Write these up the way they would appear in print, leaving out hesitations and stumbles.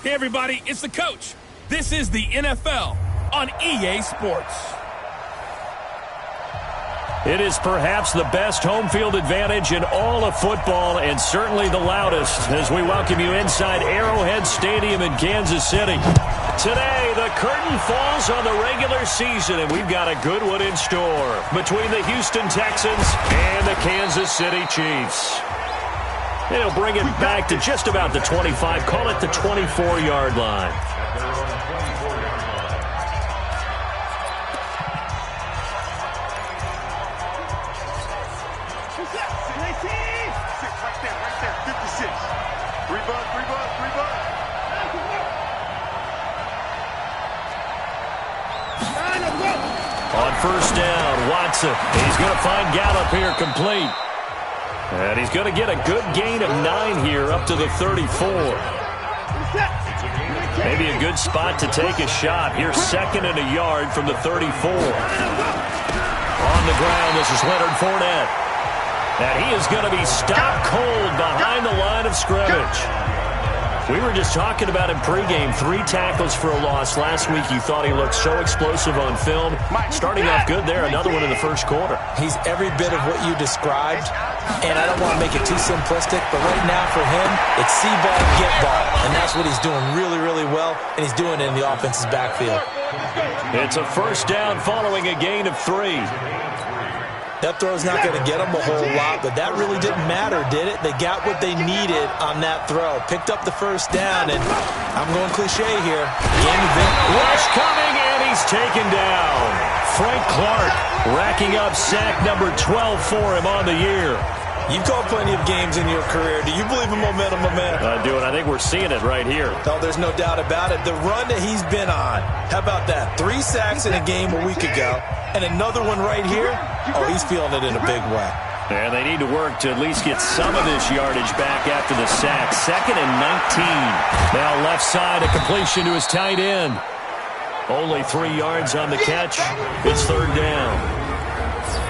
Hey everybody, it's the coach. This is the NFL on EA Sports. It is perhaps the best home field advantage in all of football and certainly the loudest as we welcome you inside Arrowhead Stadium in Kansas City. Today, the curtain falls on the regular season, and we've got a good one in store between the Houston Texans and the Kansas City Chiefs. It'll bring it back to just about the 25, call it the 24-yard line. On first down, Watson. He's going to find Gallup here complete. And he's going to get a good gain of 9 here up to the 34. Maybe a good spot to take a shot. Here's second and a yard from the 34. On the ground, this is Leonard Fournette. And he is going to be stopped cold behind the line of scrimmage. We were just talking about him pregame. 3 tackles for a loss. Last week you thought he looked so explosive on film. Starting off good there. Another one in the first quarter. He's every bit of what you described. And I don't want to make it too simplistic, but right now for him, it's see ball, get ball. And that's what he's doing really, really well. And he's doing it in the offense's backfield. It's a first down following a gain of 3. That throw's not going to get them a whole lot, but that really didn't matter, did it? They got what they needed on that throw. Picked up the first down, and I'm going cliche here. Game event. Rush coming, and he's taken down. Frank Clark racking up sack number 12 for him on the year. You've called plenty of games in your career. Do you believe in momentum, my man? I do, and I think we're seeing it right here. Oh, there's no doubt about it. The run that he's been on, how about that? 3 sacks in a game a week ago, and another one right here. Oh, he's feeling it in a big way. And they need to work to at least get some of this yardage back after the sack. Second and 19. Now left side, a completion to his tight end. Only 3 yards on the catch. It's third down.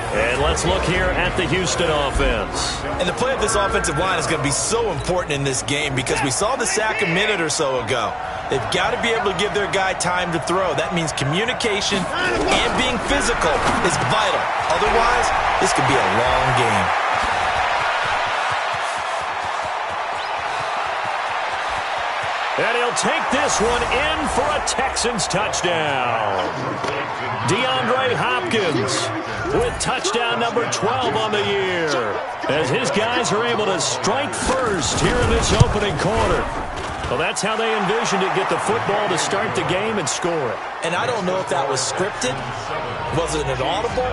And let's look here at the Houston offense. And the play of this offensive line is going to be so important in this game because we saw the sack a minute or so ago. They've got to be able to give their guy time to throw. That means communication and being physical is vital. Otherwise, this could be a long game. And he'll take this one in for a Texans touchdown. DeAndre Hopkins with touchdown number 12 on the year as his guys are able to strike first here in this opening quarter. Well, that's how they envisioned it, get the football to start the game and score it. And I don't know if that was scripted. Was it an audible?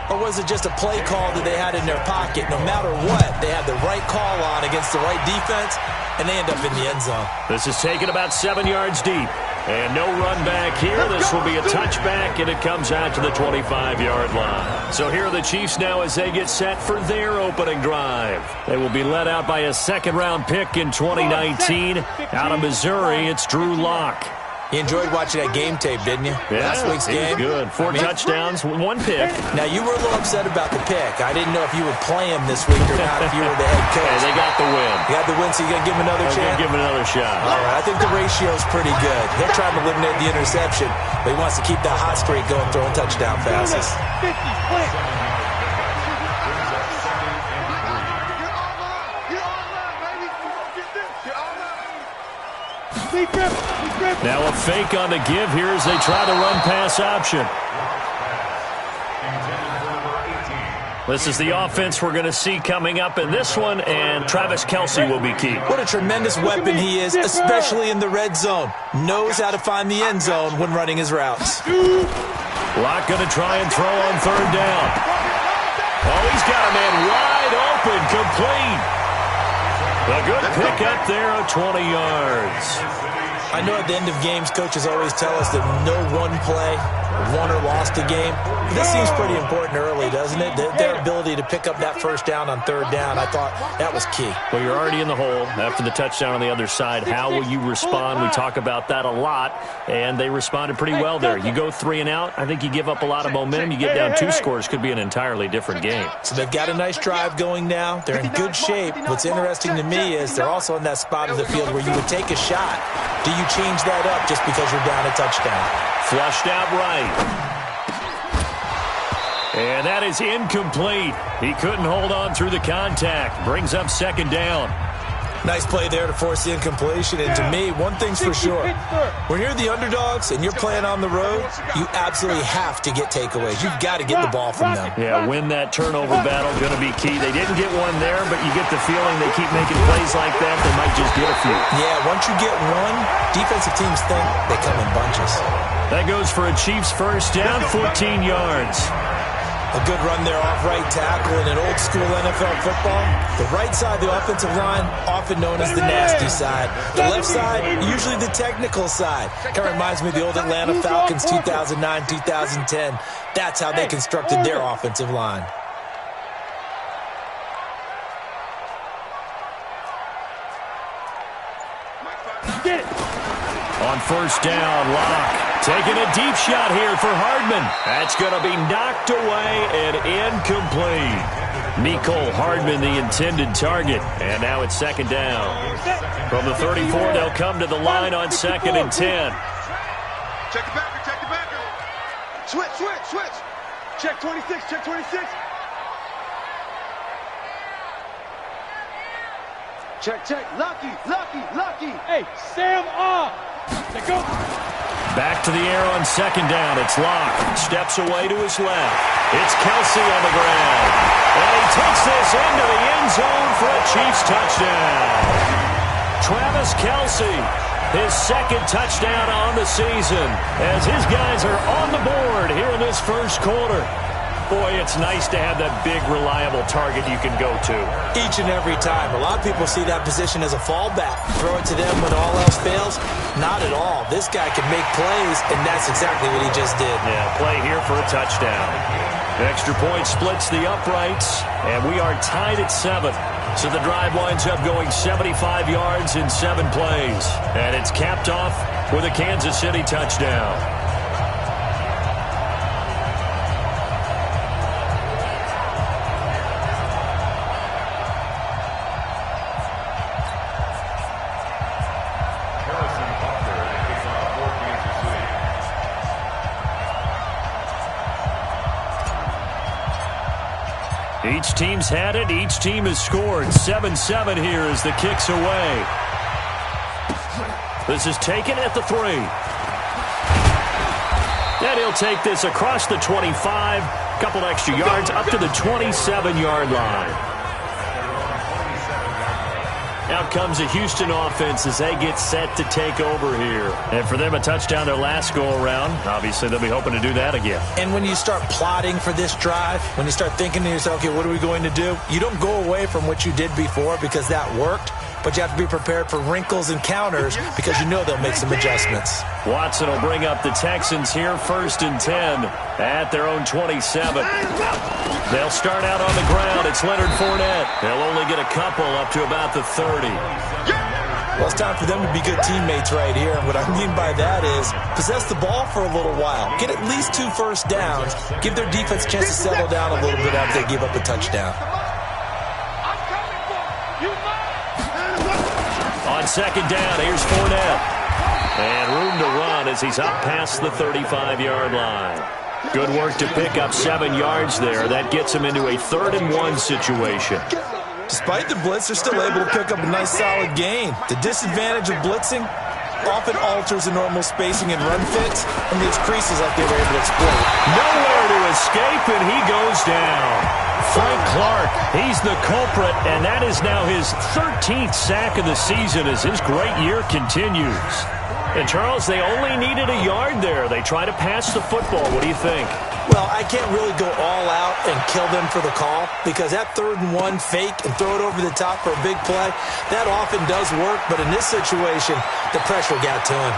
Or was it just a play call that they had in their pocket? No matter what, they had the right call on against the right defense, and they end up in the end zone. This is taken about 7 yards deep. And no run back here. This will be a touchback, and it comes out to the 25-yard line. So here are the Chiefs now as they get set for their opening drive. They will be led out by a second-round pick in 2019. Out of Missouri, it's Drew Lock. You enjoyed watching that game tape, didn't you? Yeah, last week's game. Good. 4 touchdowns, 1 pick. Now, you were a little upset about the pick. I didn't know if you would play him this week or not if you were the head coach. Hey, they got the win. You got the win, so you're going to give him another chance? Give him another shot. All right, I think the ratio's pretty good. He'll try to eliminate the interception, but he wants to keep that hot streak going, throwing touchdown passes. Now a fake on the give here as they try the run-pass option. This is the offense we're going to see coming up in this one, and Travis Kelce will be key. What a tremendous weapon he is, especially in the red zone. Knows how to find the end zone when running his routes. Lock going to try and throw on third down. Oh, he's got a man wide open, complete. A good pick up there of 20 yards. I know at the end of games, coaches always tell us that no one play won or lost a game. This seems pretty important early, doesn't it? Their ability to pick up that first down on third down, I thought that was key. Well, you're already in the hole after the touchdown on the other side. How will you respond? We talk about that a lot, and they responded pretty well there. You go 3 and out, I think you give up a lot of momentum. You get down 2 scores, could be an entirely different game. So they've got a nice drive going now. They're in good shape. What's interesting to me is they're also in that spot of the field where you would take a shot. Do you change that up just because you're down a touchdown? Flushed out right. And that is incomplete. He couldn't hold on through the contact. Brings up second down. Nice play there to force the incompletion. And to me, one thing's for sure. When you're the underdogs and you're playing on the road, you absolutely have to get takeaways. You've got to get the ball from them. Yeah, win that turnover battle, going to be key. They didn't get one there, but you get the feeling they keep making plays like that, they might just get a few. Yeah, once you get one, defensive teams think they come in bunches. That goes for a Chiefs first down, 14 yards. A good run there off right tackle in an old-school NFL football. The right side of the offensive line, often known as the nasty side. The left side, usually the technical side. Kind of reminds me of the old Atlanta Falcons 2009, 2010. That's how they constructed their offensive line. On first down, Locke. Taking a deep shot here for Hardman. That's going to be knocked away and incomplete. Mecole Hardman, the intended target. And now it's second down. From the 34, they'll come to the line on 2nd and 10. Check the backer, check the backer. Switch, switch, switch. Check 26, check 26. Check, check. Lucky, lucky, lucky. Hey, Sam off. Let's go. Back to the air on second down. It's Locke. Steps away to his left. It's Kelsey on the ground. And he takes this into the end zone for a Chiefs touchdown. Travis Kelsey, his second touchdown on the season, as his guys are on the board here in this first quarter. Boy, it's nice to have that big, reliable target you can go to. Each and every time. A lot of people see that position as a fallback. Throw it to them when all else fails. Not at all. This guy can make plays, and that's exactly what he just did. Yeah, play here for a touchdown. Extra point splits the uprights, and we are tied at 7. So the drive winds up going 75 yards in 7 plays. And it's capped off with a Kansas City touchdown. Each team's had it. Each team has scored. 7-7 here as the kick's away. This is taken at the 3. And he'll take this across the 25. Couple extra yards up to the 27-yard line. Out comes the Houston offense as they get set to take over here. And for them, a touchdown their last go-around. Obviously, they'll be hoping to do that again. And when you start plotting for this drive, when you start thinking to yourself, okay, what are we going to do? You don't go away from what you did before because that worked, but you have to be prepared for wrinkles and counters because you know they'll make some adjustments. Watson will bring up the Texans here, 1st and 10 at their own 27. They'll start out on the ground. It's Leonard Fournette. They'll only get a couple up to about the 30. Well, it's time for them to be good teammates right here. And what I mean by that is possess the ball for a little while. Get at least 2 first downs. Give their defense a chance to settle down a little bit after they give up a touchdown. On second down, here's Fournette. And room to run as he's up past the 35-yard line. Good work to pick up 7 yards there. That gets him into a 3rd and 1 situation. Despite the blitz, they're still able to pick up a nice solid gain. The disadvantage of blitzing often alters the normal spacing and run fits and leaves creases like they were able to exploit. Nowhere to escape, and he goes down. Frank Clark, he's the culprit, and that is now his 13th sack of the season as his great year continues. And, Charles, they only needed a yard there. They try to pass the football. What do you think? Well, I can't really go all out and kill them for the call because that 3rd and 1 fake and throw it over the top for a big play, that often does work. But in this situation, the pressure got to him.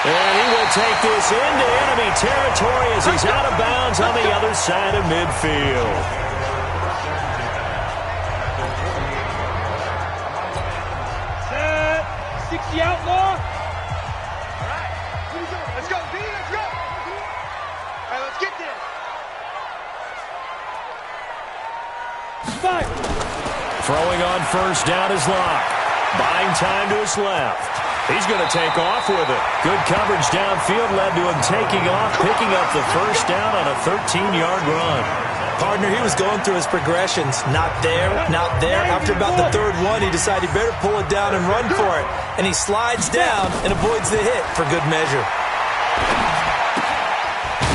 And he will take this into enemy territory as he's out of bounds on the other side of midfield. Set. 60 outlaw. All right. Let's go, D. Let's go. All right, let's get this. Fire. Throwing on first down is Locke. Buying time to his left. He's going to take off with it. Good coverage downfield led to him taking off, picking up the first down on a 13-yard run. Partner, he was going through his progressions. Not there, not there. After about the third one, he decided he better pull it down and run for it. And he slides down and avoids the hit for good measure.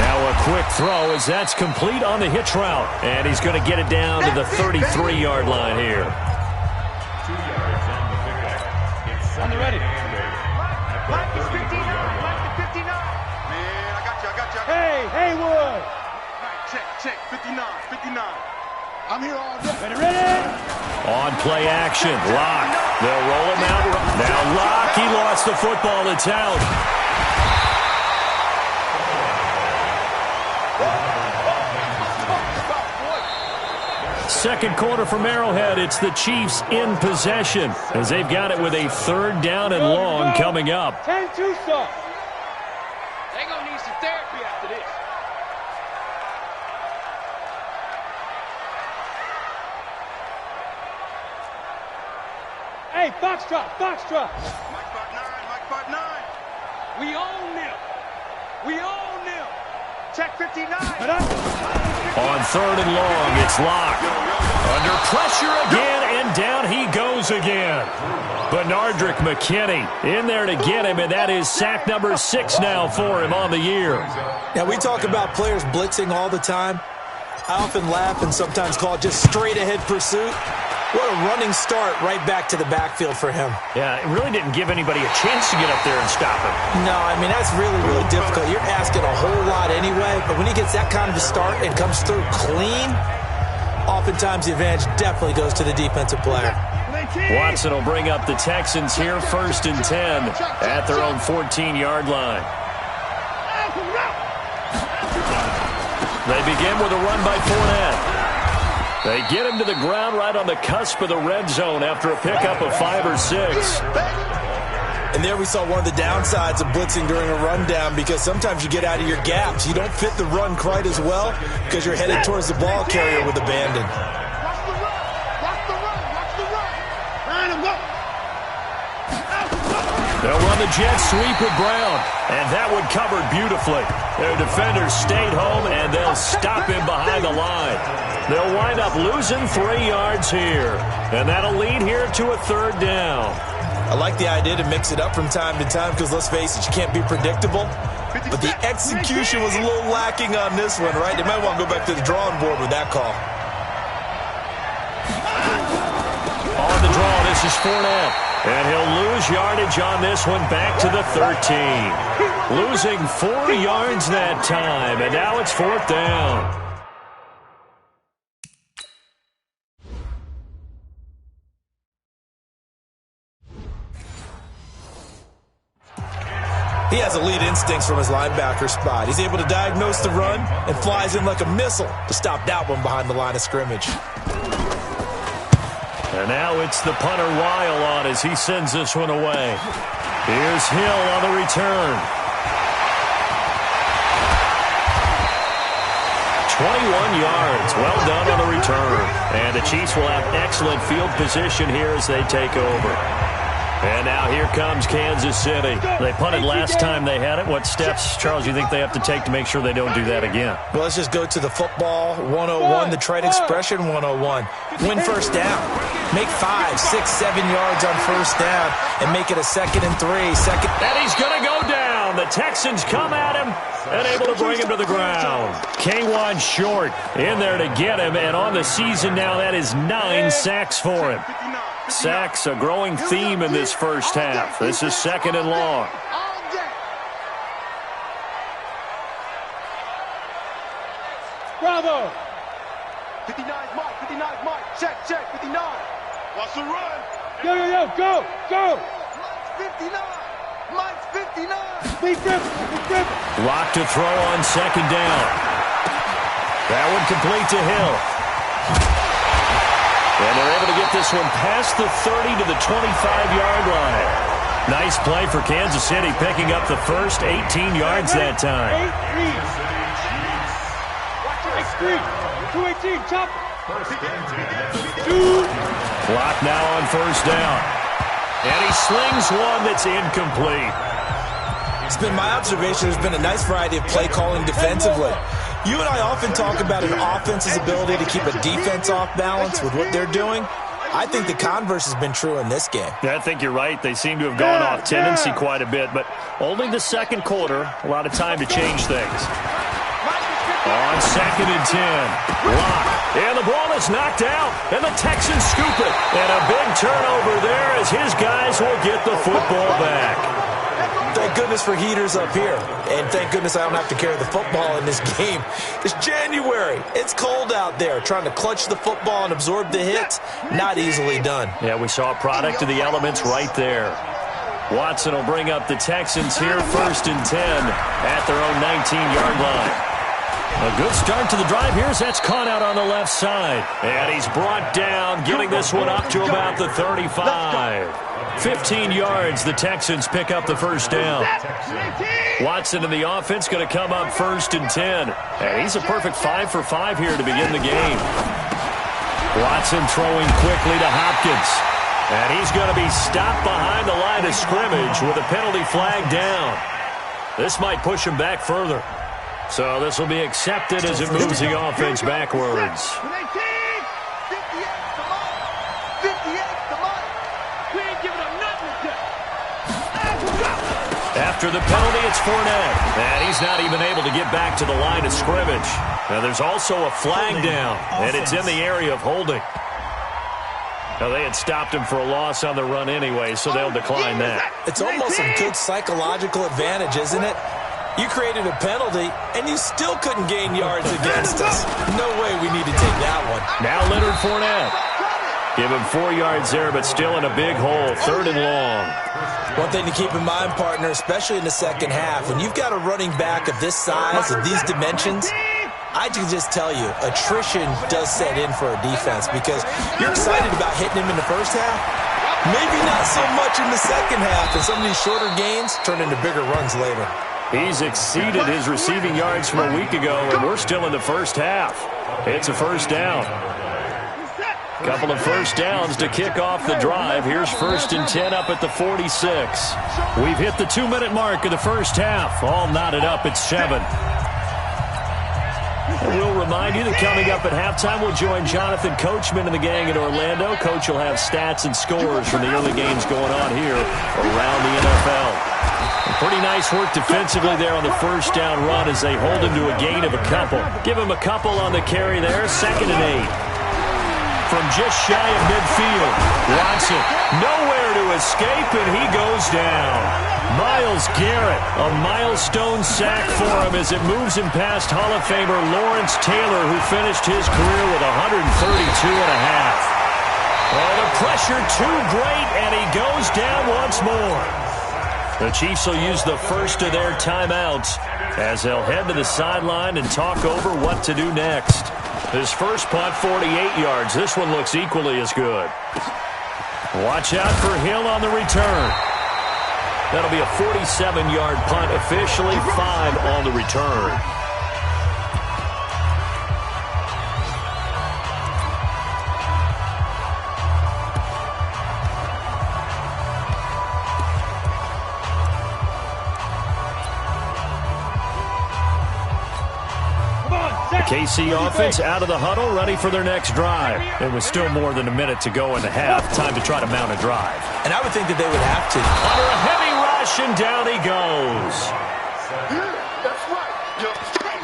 Now a quick throw as that's complete on the hitch route. And he's going to get it down to the 33-yard line here. 2 yards on the pickup. On the ready. Mike is 59. Mike is 59. Man, I got you. Hey, Haywood. Check. 59. I'm here all day. Ready. On play action, Locke. They'll roll him out. Now Locke, he lost the football. It's out. Second quarter from Arrowhead. It's the Chiefs in possession as they've got it with a third down and long coming up. 10-2 soft. They're going to need some therapy after this. Hey, Foxtrot. Mike 5'9. We own them. Check 59. On third and long, it's Locke. Under pressure again, and down he goes again. Benardrick McKinney in there to get him, and that is sack number 6 now for him on the year. Now, we talk about players blitzing all the time. I often laugh and sometimes call it just straight-ahead pursuit. What a running start right back to the backfield for him. Yeah, it really didn't give anybody a chance to get up there and stop him. No, I mean, that's really, really difficult. You're asking a whole lot anyway, but when he gets that kind of a start and comes through clean, oftentimes the advantage definitely goes to the defensive player. Watson will bring up the Texans here, 1st and 10 at their own 14-yard line. They begin with a run by Fournette. They get him to the ground right on the cusp of the red zone after a pickup of 5 or 6. And there we saw one of the downsides of blitzing during a rundown because sometimes you get out of your gaps. You don't fit the run quite as well because you're headed towards the ball carrier with abandon. Watch the run. Line him up. They'll run the jet sweep with Brown, and that one covered beautifully. Their defenders stayed home, and they'll stop him behind the line. They'll wind up losing 3 yards here, and that'll lead here to a third down. I like the idea to mix it up from time to time because, let's face it, you can't be predictable. But the execution was a little lacking on this one, right? They might want to go back to the drawing board with that call. On the draw, this is Fournette. And he'll lose yardage on this one back to the 13. Losing 4 yards that time, and now it's 4th down. He has elite instincts from his linebacker spot. He's able to diagnose the run and flies in like a missile to stop that one behind the line of scrimmage. And now it's the punter Weil on as he sends this one away. Here's Hill on the return. 21 yards. Well done on the return. And the Chiefs will have excellent field position here as they take over. And now here comes Kansas City. They punted last time they had it. What steps, Charles, you think they have to take to make sure they don't do that again? Well, let's just go to the football 101, the trade expression 101. Win first down. Make 5, 6, 7 yards on first down and make it a 2nd and 3. And he's going to go down. The Texans come at him and able to bring him to the ground. K1 Short in there to get him. And on the season now, that is 9 sacks for him. Sacks, a growing theme in this first half. This is 2nd and long. Bravo. 59's Mike. Check, 59. Watch the run. Yo, go. 59. Mike's 59. Lock to throw on second down. That one complete to Hill. And they're able to get this one past the 30 to the 25-yard line. Nice play for Kansas City, picking up the first 18 yards that time. 218, chop. Clock now on first down. And he slings one that's incomplete. It's been my observation there's been a nice variety of play calling defensively. You and I often talk about an offense's ability to keep a defense off balance with what they're doing. I think the converse has been true in this game. Yeah, I think you're right. They seem to have gone off tendency quite a bit, but only the second quarter, a lot of time to change things. On second and 10, Lock, and the ball is knocked out, and the Texans scoop it. And a big turnover there as his guys will get the football back. Thank goodness for heaters up here. And thank goodness I don't have to carry the football in this game. It's January. It's cold out there. Trying to clutch the football and absorb the hits, not easily done. Yeah, we saw a product of the elements right there. Watson will bring up the Texans here first and 10 at their own 19-yard line. A good start to the drive here as that's caught out on the left side. And he's brought down, getting this one up to about the 35. 15 yards, the Texans pick up the first down. Watson and the offense going to come up first and 10. And he's a perfect 5 for 5 here to begin the game. Watson throwing quickly to Hopkins. And he's going to be stopped behind the line of scrimmage with a penalty flag down. This might push him back further. So this will be accepted as it moves the offense backwards. After the penalty, it's Fournette. And he's not even able to get back to the line of scrimmage. Now there's also a flag down, and it's in the area of holding. Now they had stopped him for a loss on the run anyway, so they'll decline that. It's almost a good psychological advantage, isn't it? You created a penalty, and you still couldn't gain yards against us. No way we need to take that one. Now Leonard Fournette. Give him 4 yards there, but still in a big hole, 3rd and long. One thing to keep in mind, partner, especially in the second half, when you've got a running back of this size, of these dimensions, I can just tell you, attrition does set in for a defense because you're excited about hitting him in the first half. Maybe not so much in the second half, and some of these shorter gains turn into bigger runs later. He's exceeded his receiving yards from a week ago, and we're still in the first half. It's a first down. Couple of first downs to kick off the drive. Here's first and 10 up at the 46. We've hit the 2-minute mark of the first half. All knotted up at 7. And we'll remind you that coming up at halftime, we'll join Jonathan Coachman and the gang in Orlando. Coach will have stats and scores from the early games going on here around the NFL. Pretty nice work defensively there on the first down run as they hold him to a gain of a couple. Give him a couple on the carry there, 2nd and 8. From just shy of midfield, Watson nowhere to escape, and he goes down. Myles Garrett, a milestone sack for him as it moves him past Hall of Famer Lawrence Taylor, who finished his career with 132 and a half. Oh, the pressure too great, and he goes down once more. The Chiefs will use the first of their timeouts as they'll head to the sideline and talk over what to do next. His first punt, 48 yards. This one looks equally as good. Watch out for Hill on the return. That'll be a 47-yard punt, officially 5 on the return. KC offense out of the huddle, ready for their next drive. It was still more than a minute to go in the half. Time to try to mount a drive. And I would think that they would have to. Under a heavy rush, and down he goes.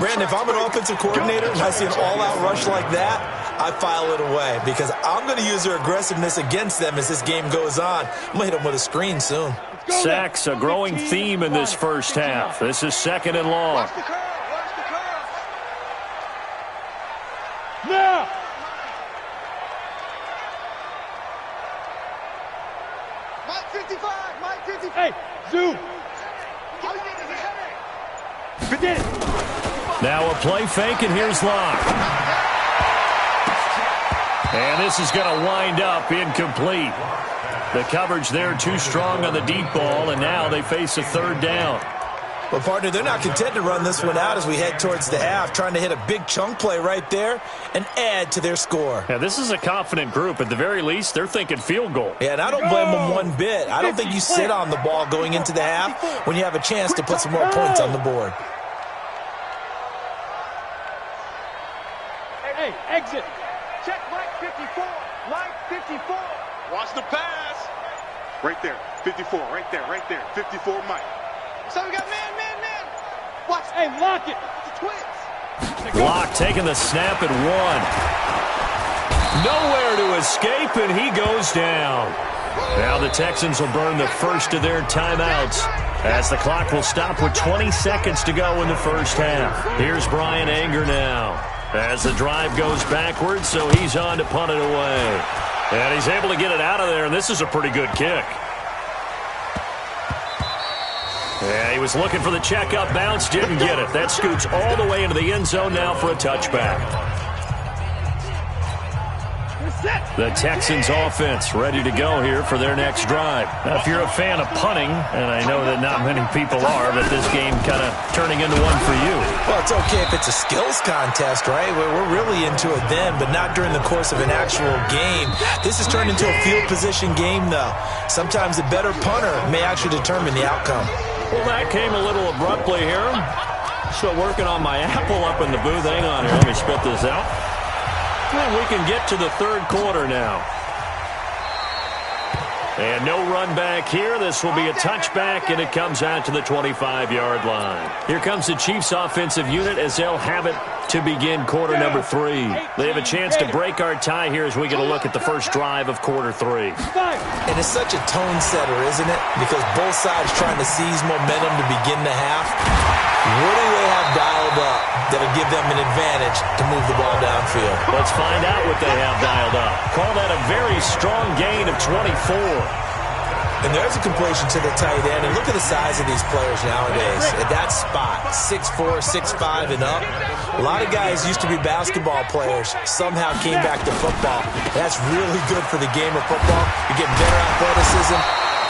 Brandon, if I'm an offensive coordinator and I see an all-out rush like that, I file it away because I'm going to use their aggressiveness against them as this game goes on. I'm going to hit them with a screen soon. Sacks, a growing theme in this first half. This is 2nd and long. Now! Mike 55. Mike 55. Hey, Zoo. Now a play fake, and here's Locke. And this is going to wind up incomplete. The coverage there too strong on the deep ball, and now they face a third down. Well, partner, they're not content to run this one out as we head towards the half, trying to hit a big chunk play right there and add to their score. Yeah, this is a confident group. At the very least, they're thinking field goal. Yeah, and I don't blame them one bit. I don't think you sit on the ball going into the half when you have a chance to put some more points on the board. Hey, exit. Check Mike 54. Mike 54. Watch the pass. Right there. 54. Right there. Right there. 54 Mike. So we got man. Watch. Hey, lock it. The twins. Locke taking the snap at 1. Nowhere to escape, and he goes down. Now the Texans will burn the first of their timeouts as the clock will stop with 20 seconds to go in the first half. Here's Brian Anger now as the drive goes backwards, so he's on to punt it away. And he's able to get it out of there, and this is a pretty good kick. Yeah, he was looking for the checkup bounce, didn't get it. That scoots all the way into the end zone now for a touchback. The Texans offense ready to go here for their next drive. Now, if you're a fan of punting, and I know that not many people are, but this game kind of turning into one for you. Well, it's okay if it's a skills contest, right? We're really into it then, but not during the course of an actual game. This has turned into a field position game, though. Sometimes a better punter may actually determine the outcome. Well, that came a little abruptly here. Still working on my apple up in the booth. Hang on here. Let me spit this out. And we can get to the third quarter now. And no run back here. This will be a touchback, and it comes out to the 25-yard line. Here comes the Chiefs offensive unit as they'll have it to begin quarter number 3. They have a chance to break our tie here as we get a look at the first drive of quarter 3. And it's such a tone setter, isn't it? Because both sides trying to seize momentum to begin the half. What do they have dialed up that'll give them an advantage to move the ball downfield? Let's find out what they have dialed up. Call that a very strong gain of 24. And there's a completion to the tight end. And look at the size of these players nowadays. At that spot, 6'4", 6'5", and up. A lot of guys used to be basketball players. Somehow came back to football. That's really good for the game of football. You're getting better athleticism,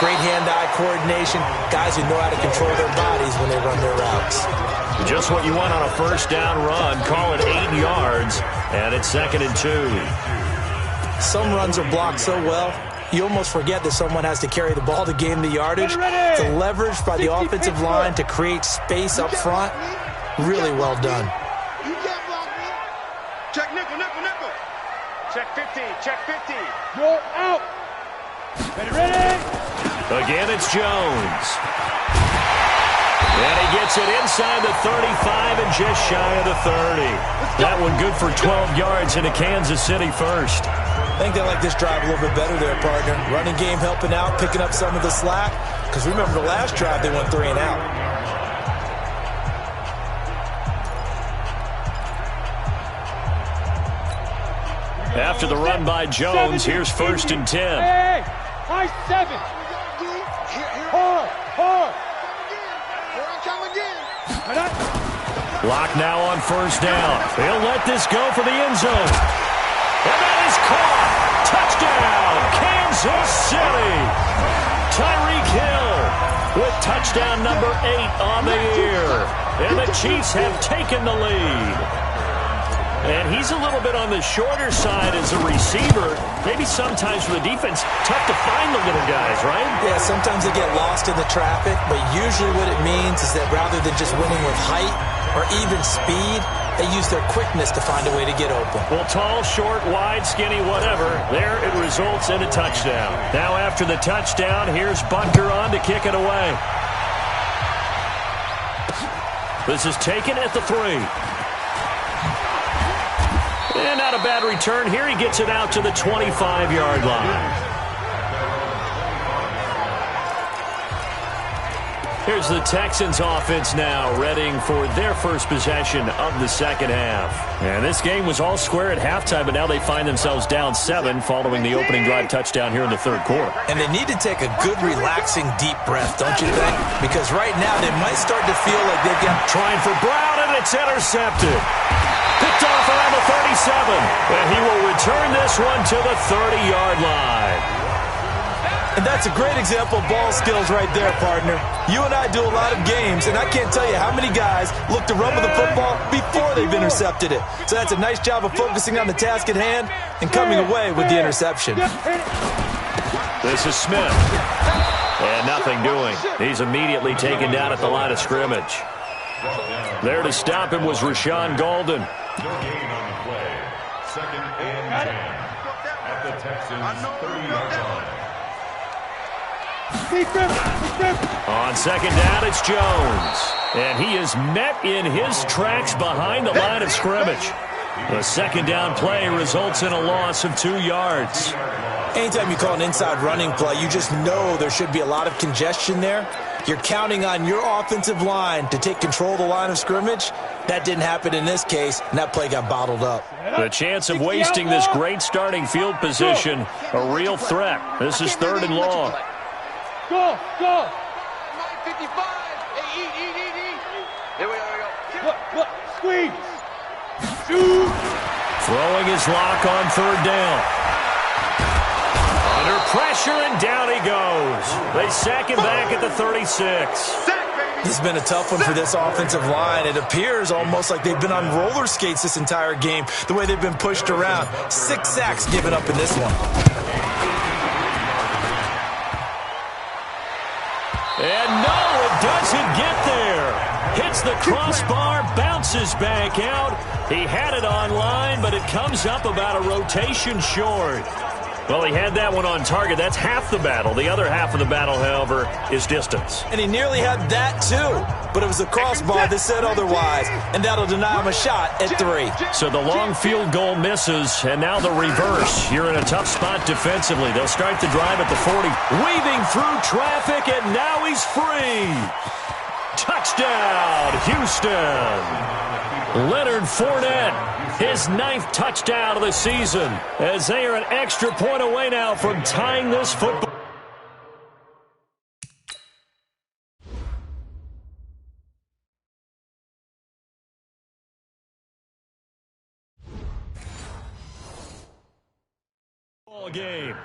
great hand-eye coordination, guys who know how to control their bodies when they run their routes. Just what you want on a first down run. Call it 8 yards, and it's 2nd and 2. Some runs are blocked so well, you almost forget that someone has to carry the ball to gain the yardage. The leverage by the offensive line to create space up front, really well done. You can't block me. Check nickel. Check 50. Check 50. You're out. Ready. Again, it's Jones. And he gets it inside the 35 and just shy of the 30. That one good for 12 yards into Kansas City first. I think they like this drive a little bit better there, partner. Running game helping out, picking up some of the slack. Because remember the last drive, they went 3 and out. After the run by Jones, here's 1st and 10. Hey, high 7. Hard. Here I come again. Locke now on first down. He'll let this go for the end zone. And that is caught. Touchdown, Kansas City. Tyreek Hill with touchdown number 8 on the year. And the Chiefs have taken the lead. And he's a little bit on the shorter side as a receiver. Maybe sometimes for the defense, tough to find the little guys, right? Yeah, sometimes they get lost in the traffic, but usually what it means is that rather than just winning with height or even speed, they use their quickness to find a way to get open. Well, tall, short, wide, skinny, whatever, there it results in a touchdown. Now after the touchdown, here's Butker on to kick it away. This is taken at the 3. And not a bad return here. He gets it out to the 25-yard line. Here's the Texans offense now, readying for their first possession of the second half. And this game was all square at halftime, but now they find themselves down 7 following the opening drive touchdown here in the third quarter. And they need to take a good, relaxing, deep breath, don't you think? Because right now they might start to feel like they've got... Trying for Brown, and it's intercepted. Picked off around the 37. And he will return this one to the 30-yard line. And that's a great example of ball skills right there, partner. You and I do a lot of games, and I can't tell you how many guys look to run with the football before they've intercepted it. So that's a nice job of focusing on the task at hand and coming away with the interception. This is Smith. And nothing doing. He's immediately taken down at the line of scrimmage. There to stop him was Rashawn Golden. No gain on the play. 2nd and 10 at the Texans' 30-yard line. On second down, it's Jones. And he is met in his tracks behind the line of scrimmage. The second down play results in a loss of 2 yards. Anytime you call an inside running play, you just know there should be a lot of congestion there. You're counting on your offensive line to take control of the line of scrimmage. That didn't happen in this case, and that play got bottled up. The chance of wasting this great starting field position, a real threat. This is 3rd and long. Go! 55. Hey, eat. Here we go. Look, squeeze. Shoot. Throwing his lock on 3rd down. Under pressure, and down he goes. They sack him back at the 36. This has been a tough one for this offensive line. It appears almost like they've been on roller skates this entire game, the way they've been pushed around. 6 sacks given up in this one. And no, it doesn't get there. Hits the crossbar, bounces back out. He had it on line, but it comes up about a rotation short. Well, he had that one on target. That's half the battle. The other half of the battle, however, is distance. And he nearly had that, too. But it was the crossbar that said otherwise, and that'll deny him a shot at 3. So the long field goal misses, and now the reverse. You're in a tough spot defensively. They'll start the drive at the 40. Weaving through traffic, and now he's free. Touchdown, Houston. Leonard Fournette, his 9th touchdown of the season, as they are an extra point away now from tying this football. Game.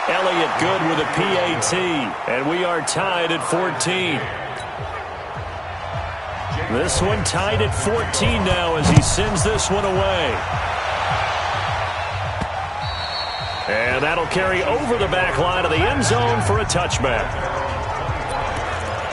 Elliott good with a PAT, and we are tied at 14. This one tied at 14 now as he sends this one away. And that'll carry over the back line of the end zone for a touchback.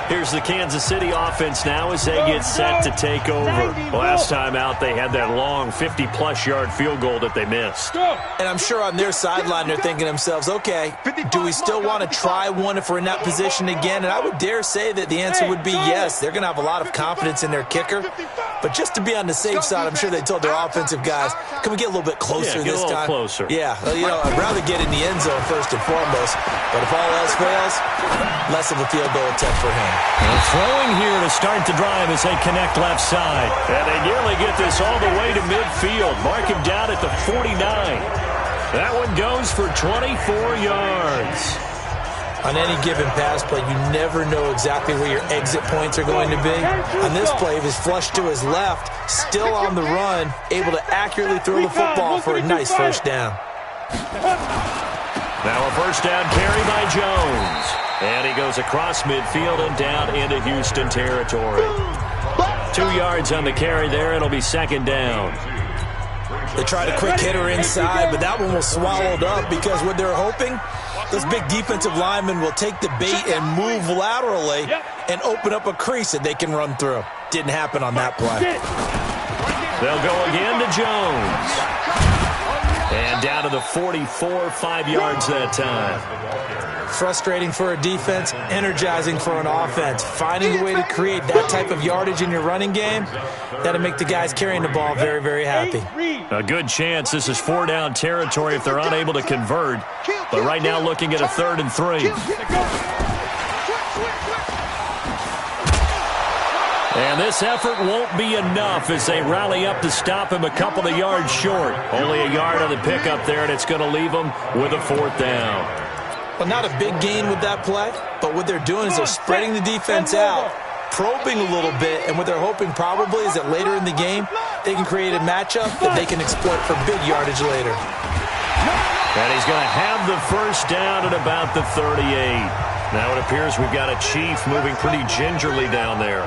Here's the Kansas City offense now as they get set to take over. Last time out, they had that long 50-plus yard field goal that they missed. And I'm sure on their sideline they're thinking to themselves, okay, do we still want to try one if we're in that position again? And I would dare say that the answer would be yes. They're going to have a lot of confidence in their kicker. But just to be on the safe side, I'm sure they told their offensive guys, can we get a little bit closer this time? Closer. Yeah, well, you know, I'd rather get in the end zone first and foremost. But if all else fails, less of a field goal attempt for him. And throwing here to start the drive as they connect left side. And they nearly get this all the way to midfield. Mark him down at the 49. That one goes for 24 yards. On any given pass play, you never know exactly where your exit points are going to be. On this play, he was flushed to his left, still on the run, able to accurately throw the football for a nice first down. Now a first down carry by Jones. And he goes across midfield and down into Houston territory. 2 yards on the carry there. It'll be second down. They tried a quick hitter inside, but that one was swallowed up because what they're hoping, those big defensive linemen will take the bait and move laterally and open up a crease that they can run through. Didn't happen on that play. They'll go again to Jones. And down to the 44, 5 yards that time. Frustrating for a defense, energizing for an offense. Finding a way to create that type of yardage in your running game, that'll make the guys carrying the ball very, very happy. A good chance this is 4-down territory if they're unable to convert. But right now looking at a 3rd and 3. And this effort won't be enough as they rally up to stop him a couple of yards short. Only a yard on the pickup there, and it's going to leave them with a 4th down. Well, not a big gain with that play, but what they're doing is they're spreading the defense out, probing a little bit, and what they're hoping probably is that later in the game, they can create a matchup that they can exploit for big yardage later. And he's going to have the 1st down at about the 38. Now it appears we've got a Chief moving pretty gingerly down there.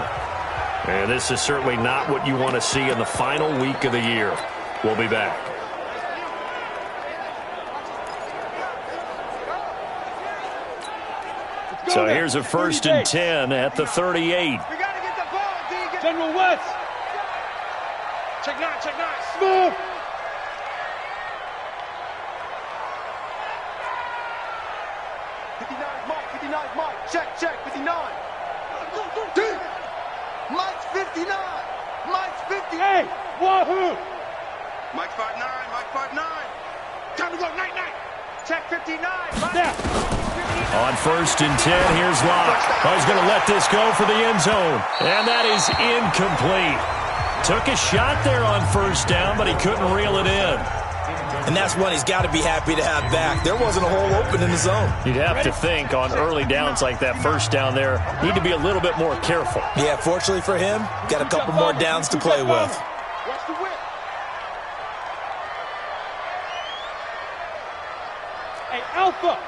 And this is certainly not what you want to see in the final week of the year. We'll be back. So here's a 1st and 10 at the 38. We got to get the ball, Deegan. General West. Check 9, check 9. Smooth. Mike. Check, 59. Deep. Mike's 59. Mike's 50. Hey, wahoo. Mike 5'9", Mike 5'9". Time to go, night. Check 59. Snap. On 1st and 10, here's Locke. Oh, he's going to let this go for the end zone. And that is incomplete. Took a shot there on 1st down, but he couldn't reel it in. And that's one he's got to be happy to have back. There wasn't a hole open in the zone. You'd have to think on early downs like that 1st down there, need to be a little bit more careful. Yeah, fortunately for him, got a couple more downs to play with. Watch the whip. Hey, Alpha.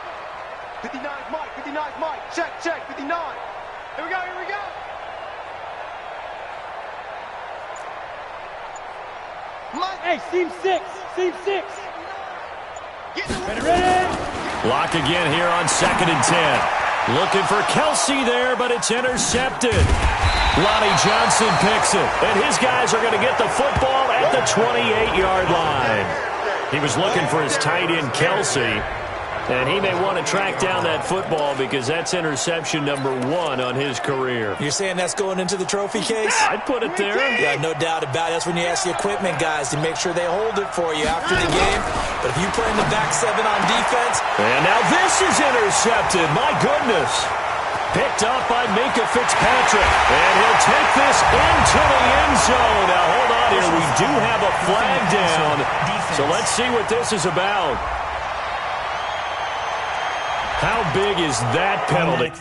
59's Mike. Check, 59. Here we go. Mike. Hey, seam 6. Ready. Locke again here on 2nd and 10. Looking for Kelsey there, but it's intercepted. Lonnie Johnson picks it, and his guys are going to get the football at the 28-yard line. He was looking for his tight end, Kelsey, and he may want to track down that football because that's interception number 1 on his career. You're saying that's going into the trophy case? I'd put it there. Yeah, no doubt about it. That's when you ask the equipment guys to make sure they hold it for you after the game. But if you play in the back 7 on defense. And now this is intercepted. My goodness. Picked up by Minka Fitzpatrick. And he'll take this into the end zone. Now hold on here. We do have a flag down. So let's see what this is about. How big is that penalty?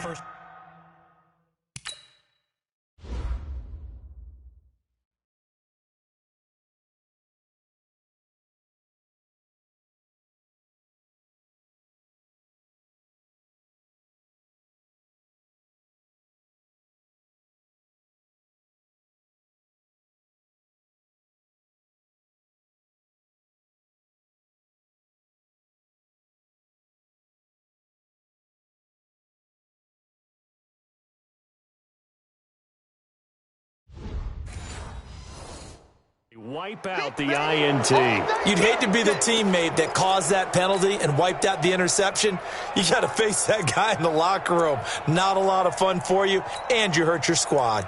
Wipe out the INT. You'd hate to be the teammate that caused that penalty and wiped out the interception. You got to face that guy in the locker room. Not a lot of fun for you, and you hurt your squad.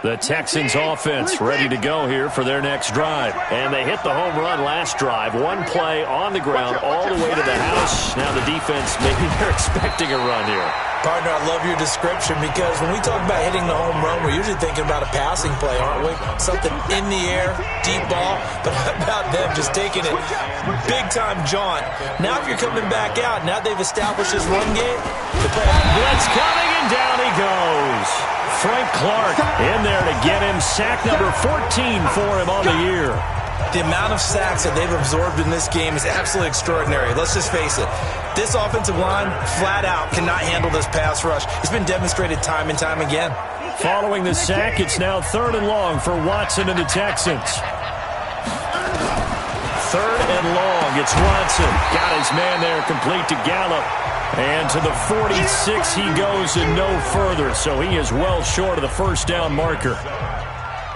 The Texans offense ready to go here for their next drive. And they hit the home run last drive. One play on the ground all the way to the house. Now the defense, maybe they're expecting a run here. Partner, I love your description because when we talk about hitting the home run, we're usually thinking about a passing play, aren't we? Something in the air, deep ball. But how about them just taking it big-time jaunt? Now if you're coming back out, now they've established this run game. Blitz coming, and down he goes. Frank Clark in there to get him. Sack number 14 for him on the year. The amount of sacks that they've absorbed in this game is absolutely extraordinary. Let's just face it. This offensive line, flat out, cannot handle this pass rush. It's been demonstrated time and time again. Following the sack, it's now 3rd and long for Watson and the Texans. 3rd and long. It's Watson. Got his man there complete to Gallup. And to the 46 he goes and no further. So he is well short of the 1st down marker.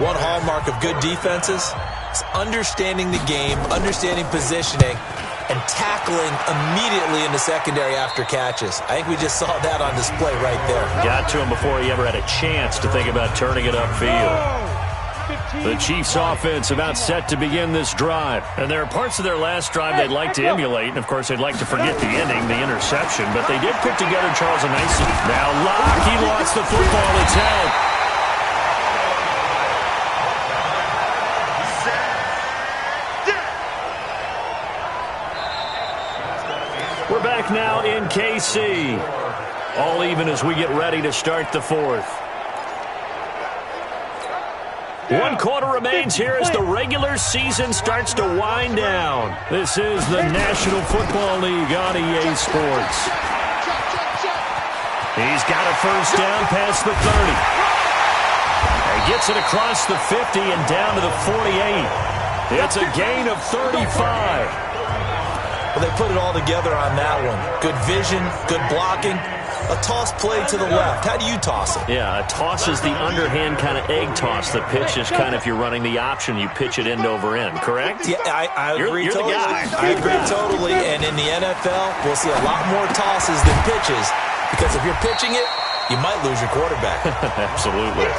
One hallmark of good defenses is understanding the game, understanding positioning, and tackling immediately in the secondary after catches. I think we just saw that on display right there. Got to him before he ever had a chance to think about turning it upfield. The Chiefs' offense about set to begin this drive. And there are parts of their last drive they'd like to emulate. And, of course, they'd like to forget the ending, the interception. But they did put together Charles a nice. Now Locke, he lost the football. It's held. We're back now in KC. All even as we get ready to start the fourth. 1 quarter remains here as the regular season starts to wind down. This is the National Football League on EA Sports. He's got a first down past the 30. He gets it across the 50 and down to the 48. It's a gain of 35. Well, they put it all together on that one. Good vision, good blocking. A toss play to the left. How do you toss it? Yeah, a toss is the underhand kind of egg toss. The pitch is kind of, if you're running the option, you pitch it end over end, correct? Yeah, I agree you're totally. The guy. I agree totally. And in the NFL, we'll see a lot more tosses than pitches. Because if you're pitching it, you might lose your quarterback. Absolutely.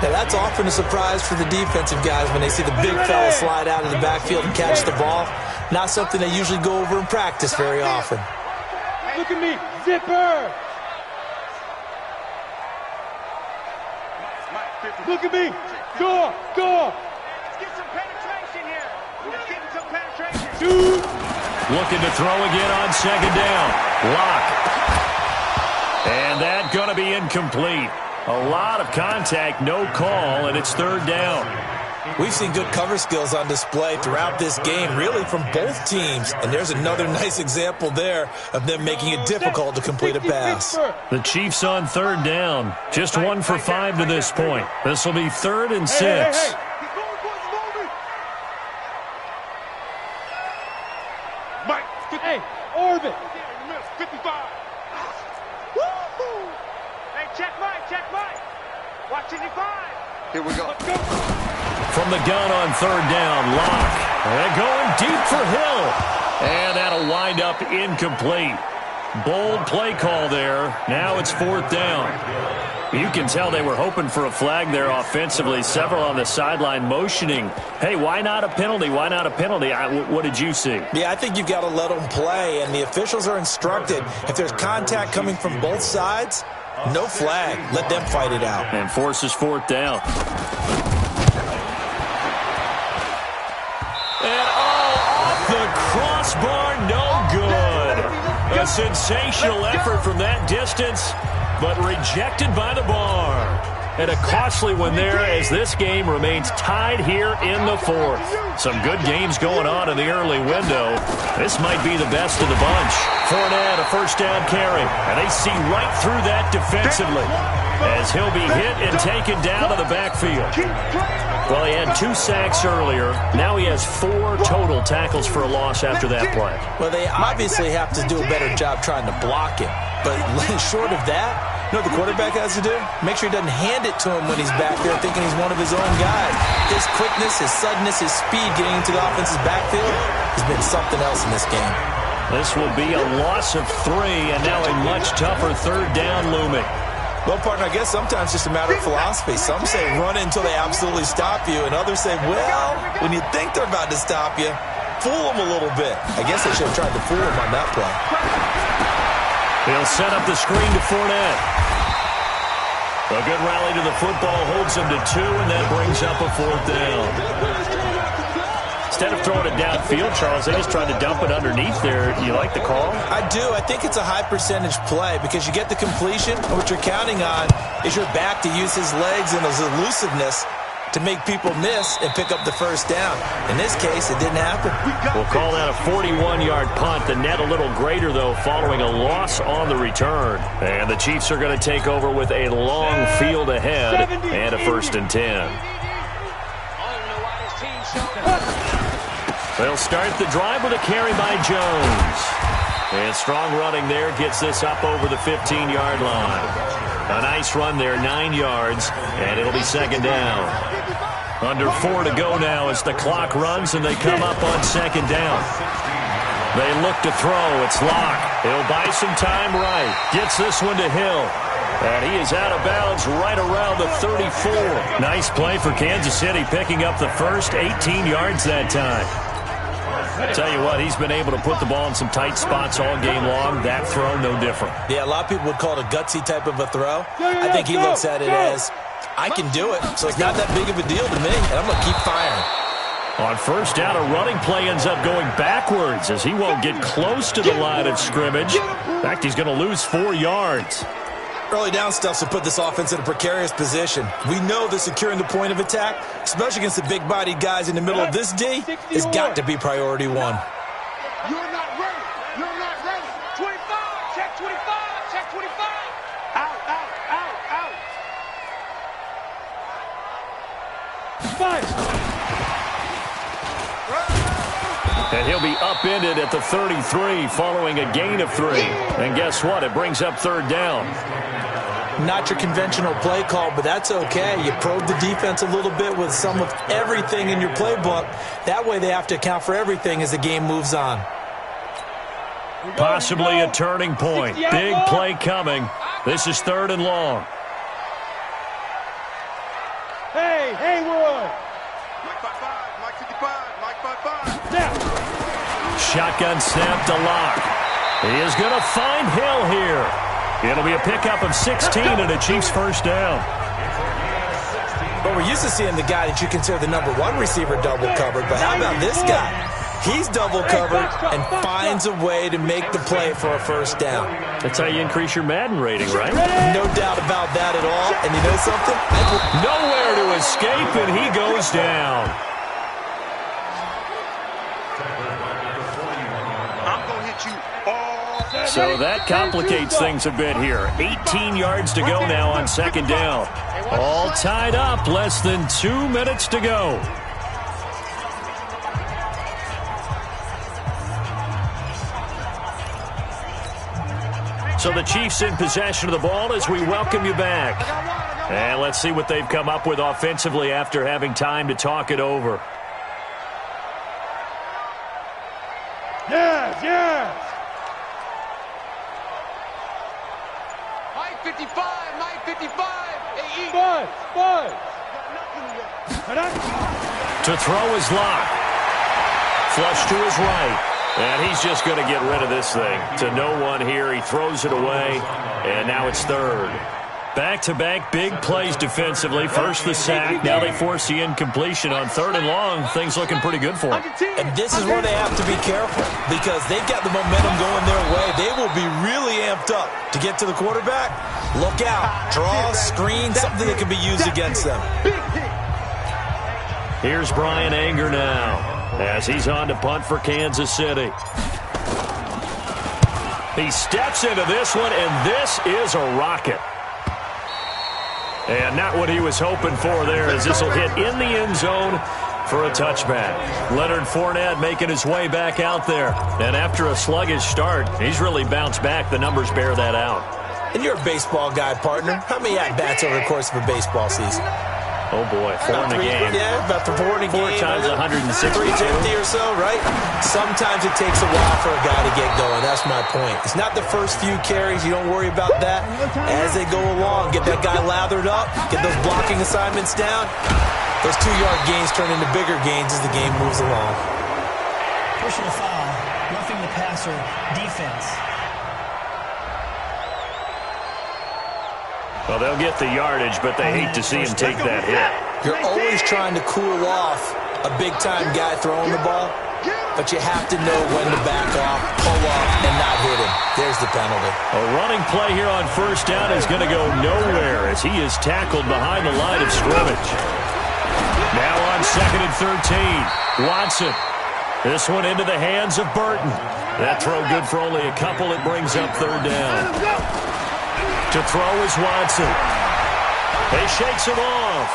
Now, that's often a surprise for the defensive guys when they see the big fella slide out of the backfield and catch the ball. Not something they usually go over in practice very often. Look at me, zipper! Look at me, door! Let's get some penetration here. Let's get some penetration. Dude! Looking to throw again on second down. Lock. And that going to be incomplete. A lot of contact, no call, and it's third down. We've seen good cover skills on display throughout this game, really from both teams. And there's another nice example there of them making it difficult to complete a pass. The Chiefs on third down. Just 1 for 5 to this point. This will be 3rd and 6. Mike, Hey, Orbit! 55. Woo-hoo. Hey, check Mike. Watch 55. Here we go. Let's go! From the gun on third down, Locke. They're going deep for Hill. And that'll wind up incomplete. Bold play call there. Now it's 4th down. You can tell they were hoping for a flag there offensively. Several on the sideline motioning. Hey, why not a penalty? Why not a penalty? What did you see? Yeah, I think you've got to let them play. And the officials are instructed, if there's contact coming from both sides, no flag. Let them fight it out. And forces 4th down. And off the crossbar, no good. A sensational effort from that distance, but rejected by the bar. And a costly one there as this game remains tied here in the 4th. Some good games going on in the early window. This might be the best of the bunch. Fournette, a first down carry. And they see right through that defensively as he'll be hit and taken down to the backfield. Well, he had 2 sacks earlier. Now he has 4 total tackles for a loss after that play. Well, they obviously have to do a better job trying to block him. But short of that, you know what the quarterback has to do? Make sure he doesn't hand it to him when he's back there thinking he's one of his own guys. His quickness, his suddenness, his speed getting into the offense's backfield has been something else in this game. This will be a loss of 3, and now a much tougher third down looming. Well, partner, I guess sometimes it's just a matter of philosophy. Some say run until they absolutely stop you, and others say, well, when you think they're about to stop you, fool them a little bit. I guess they should have tried to fool him on that play. He'll set up the screen to Fournette. A good rally to the football holds him to 2, and that brings up a 4th down. Instead of throwing it downfield, Charles, they just tried to dump it underneath there. You like the call? I do. I think it's a high percentage play because you get the completion, and what you're counting on is your back to use his legs and his elusiveness to make people miss and pick up the first down. In this case, it didn't happen. We'll call that a 41-yard punt. The net a little greater, though, following a loss on the return. And the Chiefs are going to take over with a long field ahead and a 1st and 10. They'll start the drive with a carry by Jones. And strong running there gets this up over the 15-yard line. A nice run there, 9 yards, and it'll be second down. Under 4 to go now as the clock runs, and they come up on second down. They look to throw. It's Locke. He'll buy some time right. Gets this one to Hill. And he is out of bounds right around the 34. Nice play for Kansas City, picking up the first 18 yards that time. I tell you what, he's been able to put the ball in some tight spots all game long. That throw, no different. Yeah, a lot of people would call it a gutsy type of a throw. I think he looks at it as, I can do it, so it's not that big of a deal to me, and I'm going to keep firing. On first down, a running play ends up going backwards as he won't get close to the line of scrimmage. In fact, he's going to lose 4 yards. Early down stuff will put this offense in a precarious position. We know that securing the point of attack, especially against the big-bodied guys in the middle of this D, has got to be priority one. You're not ready. You're not ready. 25. Check 25. Check 25. Out, out, out, out. 5. And he'll be upended at the 33 following a gain of 3. And guess what? It brings up third down. Not your conventional play call, but that's okay. You probe the defense a little bit with some of everything in your playbook. That way they have to account for everything as the game moves on. Possibly a turning point. Big play coming. This is 3rd and long. Hey, Haywood. Mike 5-5. Mike 55. Mike 5-5. Now. Shotgun snap to Locke. He is going to find Hill here. It'll be a pickup of 16 and a Chiefs first down. But we're used to seeing the guy that you consider the number 1 receiver double covered. But how about this guy? He's double covered and finds a way to make the play for a first down. That's how you increase your Madden rating, right? No doubt about that at all. And you know something? Nowhere to escape, and he goes down. I'm going to hit you all. So that complicates things a bit here. 18 yards to go now on second down. All tied up, less than 2 minutes to go. So the Chiefs in possession of the ball as we welcome you back. And let's see what they've come up with offensively after having time to talk it over. Yes, yes. Mike 55. Mike 55. AE. Buzz, buzz. To throw is Locke. Flush to his right. And he's just going to get rid of this thing. To no one here. He throws it away. And now it's 3rd. Back-to-back big plays defensively. First the sack. Now they force the incompletion on 3rd and long. Things looking pretty good for them. And this is where they have to be careful because they've got the momentum going their way. They will be really amped up to get to the quarterback. Look out. Draw, screen, something that can be used against them. Here's Brian Anger now as he's on to punt for Kansas City. He steps into this one, and this is a rocket. And not what he was hoping for there as this will hit in the end zone for a touchback. Leonard Fournette making his way back out there. And after a sluggish start, he's really bounced back. The numbers bear that out. And you're a baseball guy, partner. How many at-bats over the course of a baseball season? Oh, boy, 4 in a game. Yeah, about 4 in a game. 4 times 160. 350 or so, right? Sometimes it takes a while for a guy to get going. That's my point. It's not the first few carries. You don't worry about that. As they go along, get that guy lathered up, get those blocking assignments down. Those 2-yard gains turn into bigger gains as the game moves along. Personal foul, roughing the passer, defense. Well, they'll get the yardage, but they hate to see him take that hit. You're always trying to cool off a big-time guy throwing the ball, but you have to know when to back off, pull off, and not hit him. There's the penalty. A running play here on first down is going to go nowhere as he is tackled behind the line of scrimmage. Now on 2nd and 13, Watson. This one into the hands of Burton. That throw good for only a couple. It brings up 3rd down. To throw is Watson. He shakes him off.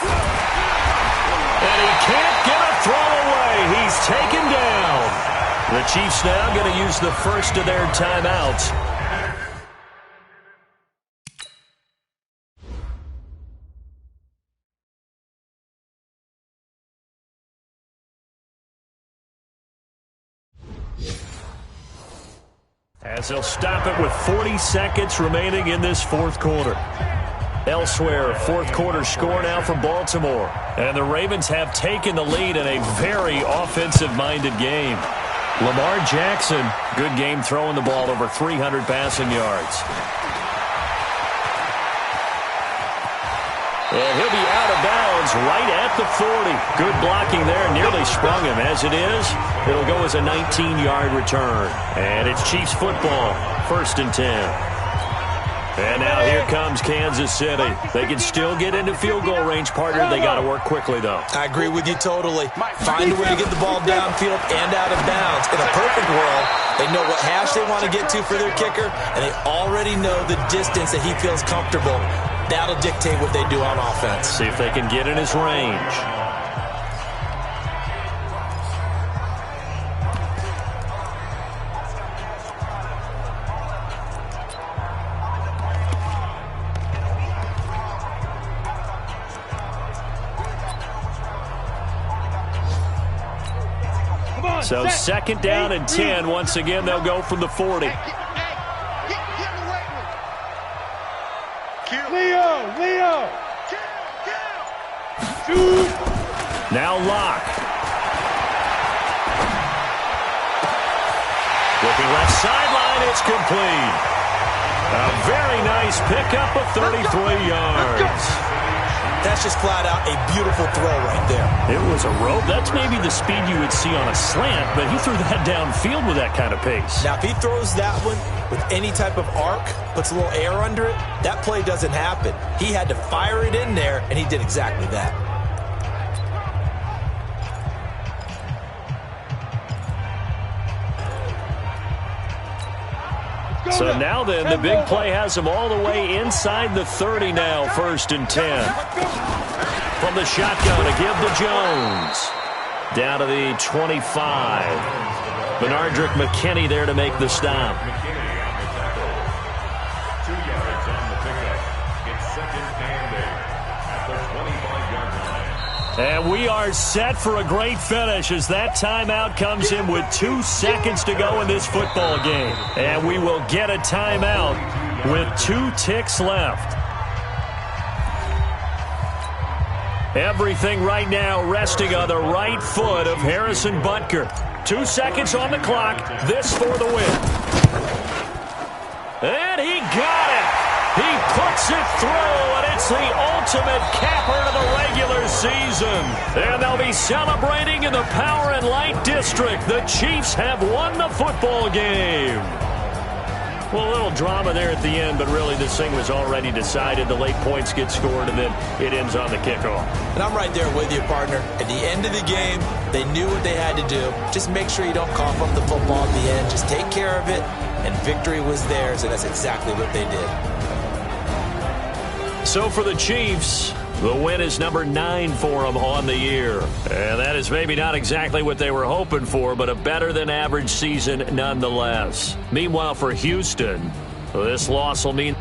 And he can't get a throw away. He's taken down. The Chiefs now going to use the first of their timeouts. As they'll stop it with 40 seconds remaining in this fourth quarter. Elsewhere, fourth quarter score now for Baltimore. And the Ravens have taken the lead in a very offensive-minded game. Lamar Jackson, good game throwing the ball over 300 passing yards. And he'll be out of bounds right at the 40. Good blocking there, nearly sprung him. As it is, it'll go as a 19-yard return. And it's Chiefs football, 1st and 10. And now here comes Kansas City. They can still get into field goal range, partner. They got to work quickly, though. I agree with you totally. Find a way to get the ball downfield and out of bounds. In a perfect world, they know what hash they want to get to for their kicker, and they already know the distance that he feels comfortable. That'll dictate what they do on offense. See if they can get in his range. So 2nd down and 10. Once again, they'll go from the 40. Leo! Shoot! Now Locke. Looking left sideline, it's complete. A very nice pickup of 33 yards. That's just flat out a beautiful throw right there. It was a rope. That's maybe the speed you would see on a slant, but he threw that downfield with that kind of pace. Now, if he throws that one with any type of arc, puts a little air under it, that play doesn't happen. He had to fire it in there, and he did exactly that. So now then, the big play has him all the way inside the 30 now, 1st and 10. From the shotgun to give to Jones. Down to the 25. Benardrick McKinney there to make the stop. 2 yards on the pickup. It's 2nd and 8 at the 25-yard line. And we are set for a great finish as that timeout comes in with 2 seconds to go in this football game. And we will get a timeout with 2 ticks left. Everything right now resting on the right foot of Harrison Butker. 2 seconds on the clock. This for the win. And he got it. He puts it through, and it's the ultimate capper to the regular season. And they'll be celebrating in the Power and Light District. The Chiefs have won the football game. Well, a little drama there at the end, but really this thing was already decided. The late points get scored, and then it ends on the kickoff. And I'm right there with you, partner. At the end of the game, they knew what they had to do. Just make sure you don't cough up the football at the end. Just take care of it, and victory was theirs, and that's exactly what they did. So for the Chiefs, the win is number 9 for them on the year. And that is maybe not exactly what they were hoping for, but a better-than-average season nonetheless. Meanwhile, for Houston, this loss will mean